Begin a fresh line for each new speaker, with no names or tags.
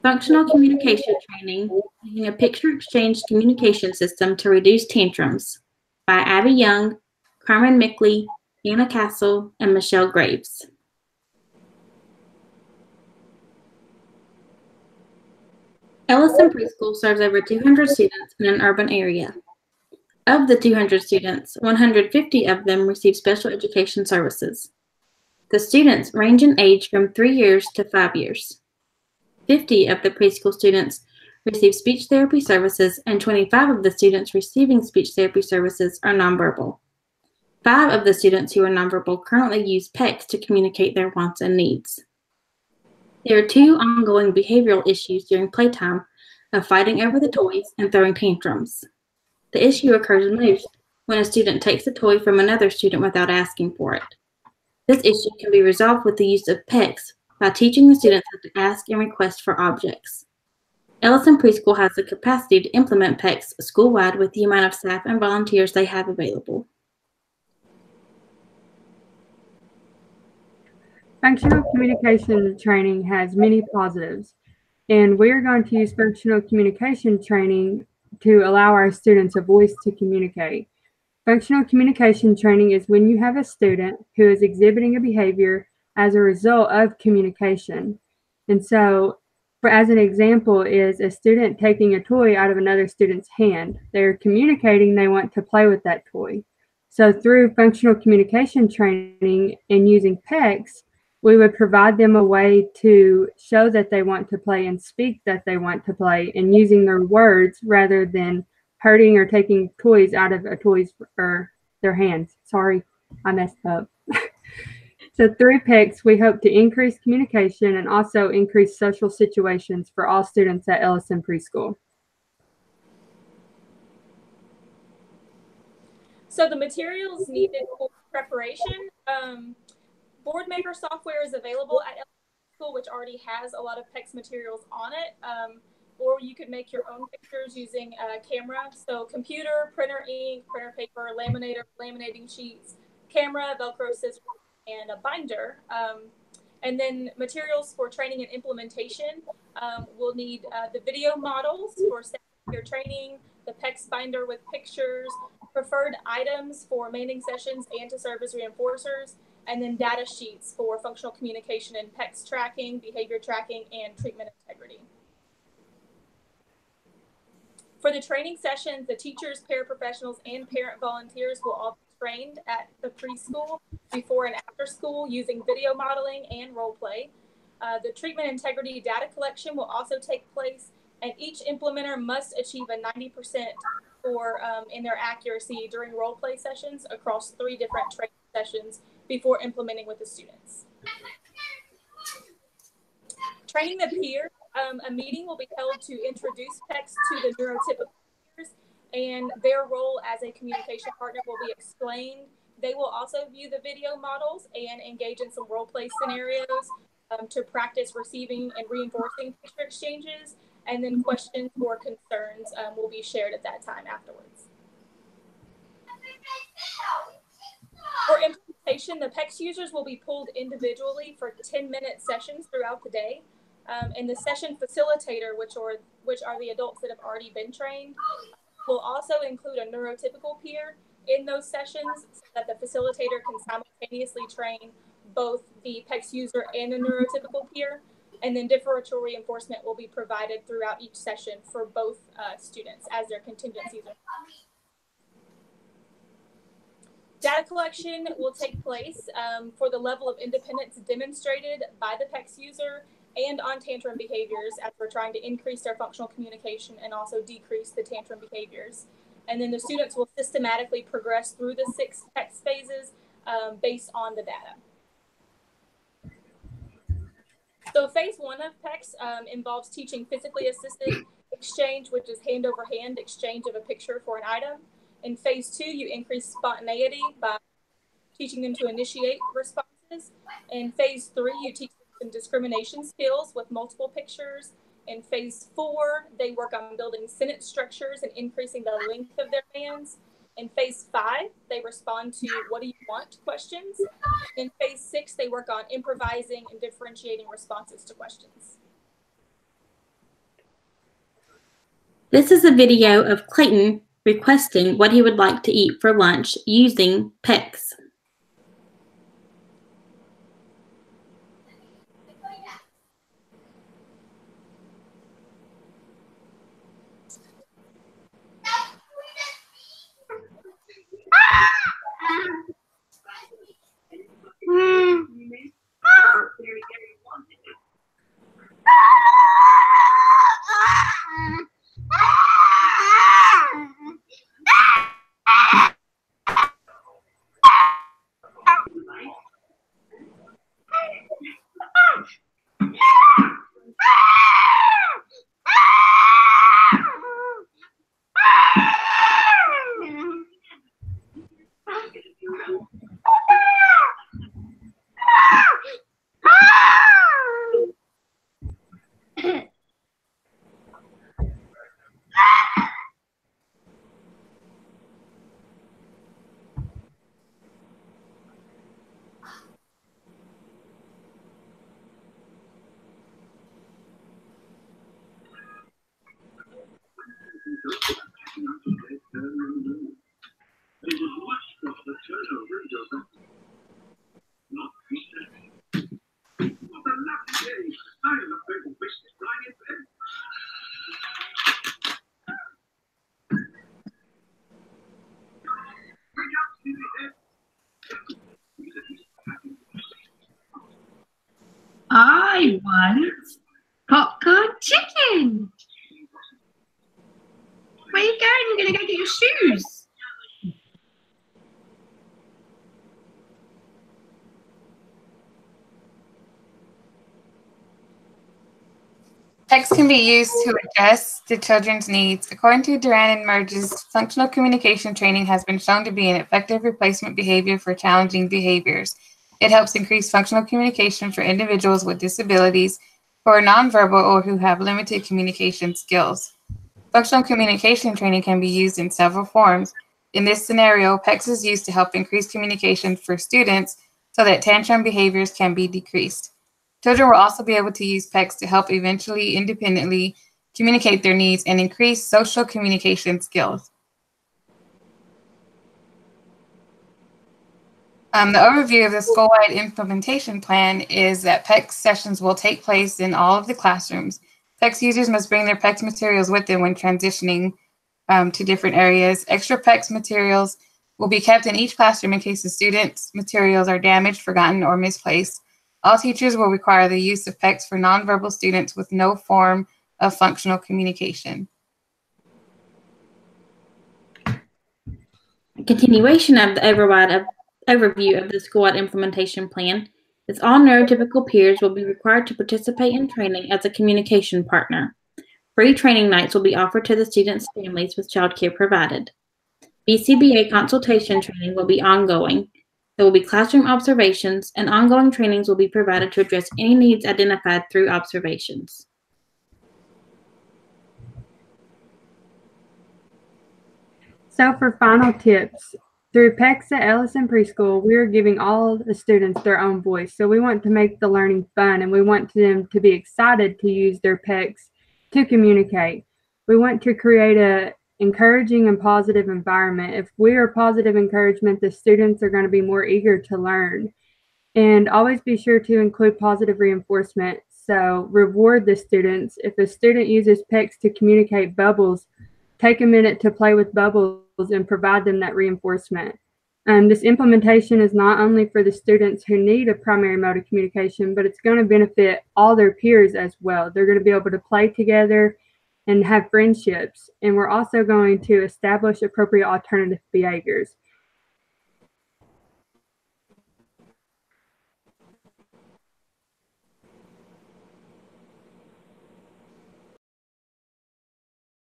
Functional communication training, using a picture exchange communication system to reduce tantrums, by Abby Young, Carmen Mickley, Anna Castle, and Michelle Graves. Ellison Preschool serves over 200 students in an urban area. Of the 200 students, 150 of them receive special education services. The students range in age from 3 years to 5 years. 50 of the preschool students receive speech therapy services, and 25 of the students receiving speech therapy services are nonverbal. 5 of the students who are nonverbal currently use PECS to communicate their wants and needs. There are 2 ongoing behavioral issues during playtime of fighting over the toys and throwing tantrums. The issue occurs most when a student takes a toy from another student without asking for it. This issue can be resolved with the use of PECS by teaching the students how to ask and request for objects. Ellison Preschool has the capacity to implement PECS school-wide with the amount of staff and volunteers they have available.
Functional communication training has many positives, and we are going to use functional communication training to allow our students a voice to communicate. Functional communication training is when you have a student who is exhibiting a behavior as a result of communication. And so, as an example, is a student taking a toy out of another student's hand. They're communicating they want to play with that toy. So through functional communication training and using PECS, we would provide them a way to show that they want to play and speak that they want to play, and using their words rather than hurting or taking toys out of a toys or their hands. Sorry, I messed up. So through PECS, we hope to increase communication and also increase social situations for all students at Ellison Preschool.
So the materials needed for preparation, BoardMaker software is available at Ellison Preschool, which already has a lot of PECS materials on it. Or you could make your own pictures using a camera. So computer, printer ink, printer paper, laminator, laminating sheets, camera, Velcro scissors, and a binder. And then materials for training and implementation. We'll need the video models for your training, the PECS binder with pictures, preferred items for manning sessions and to serve as reinforcers, and then data sheets for functional communication and PECS tracking, behavior tracking, and treatment integrity. For the training sessions, the teachers, paraprofessionals, and parent volunteers will all be trained at the preschool before and after school using video modeling and role play. The treatment integrity data collection will also take place, and each implementer must achieve a 90% score in their accuracy during role play sessions across 3 different training sessions before implementing with the students. Training the peers. A meeting will be held to introduce PECS to the neurotypical peers, and their role as a communication partner will be explained. They will also view the video models and engage in some role play scenarios to practice receiving and reinforcing picture exchanges, and then questions or concerns will be shared at that time afterwards. For implementation, the PECS users will be pulled individually for 10-minute sessions throughout the day. And the session facilitator, which are the adults that have already been trained, will also include a neurotypical peer in those sessions so that the facilitator can simultaneously train both the PECS user and the neurotypical peer. And then differential reinforcement will be provided throughout each session for both students as their contingencies are. Data collection will take place for the level of independence demonstrated by the PECS user and on tantrum behaviors, as we're trying to increase their functional communication and also decrease the tantrum behaviors. And then the students will systematically progress through the 6 PECS phases based on the data. So phase 1 of PECS involves teaching physically assisted exchange, which is hand over hand exchange of a picture for an item. In phase 2, you increase spontaneity by teaching them to initiate responses. In phase 3, you teach them some discrimination skills with multiple pictures. In phase 4, they work on building sentence structures and increasing the length of their bands. In phase 5, they respond to "what do you want?" questions. In phase 6, they work on improvising and differentiating responses to questions.
This is a video of Clayton requesting what he would like to eat for lunch using PECS.
I want popcorn chicken. Where are you going? You're going to go get your shoes.
Text can be used to address the children's needs. According to Duran and Merge's, functional communication training has been shown to be an effective replacement behavior for challenging behaviors. It helps increase functional communication for individuals with disabilities who are nonverbal or who have limited communication skills. Functional communication training can be used in several forms. In this scenario, PECS is used to help increase communication for students so that tantrum behaviors can be decreased. Children will also be able to use PECS to help eventually independently communicate their needs and increase social communication skills. The overview of the school-wide implementation plan is that PECS sessions will take place in all of the classrooms. PECS users must bring their PECS materials with them when transitioning to different areas. Extra PECS materials will be kept in each classroom in case the students' materials are damaged, forgotten, or misplaced. All teachers will require the use of PECS for nonverbal students with no form of functional communication.
A continuation of the overview of the school-wide implementation plan is all neurotypical peers will be required to participate in training as a communication partner. Free training nights will be offered to the students' families with childcare provided. BCBA consultation training will be ongoing. There will be classroom observations, and ongoing trainings will be provided to address any needs identified through observations.
So for final tips, through PECS at Ellison Preschool, we are giving all the students their own voice. So we want to make the learning fun, and we want them to be excited to use their PECS to communicate. We want to create an encouraging and positive environment. If we are positive encouragement, the students are going to be more eager to learn. And always be sure to include positive reinforcement. So reward the students. If a student uses PECS to communicate bubbles, take a minute to play with bubbles and provide them that reinforcement. This implementation is not only for the students who need a primary mode of communication, but it's going to benefit all their peers as well. They're going to be able to play together and have friendships. And we're also going to establish appropriate alternative behaviors.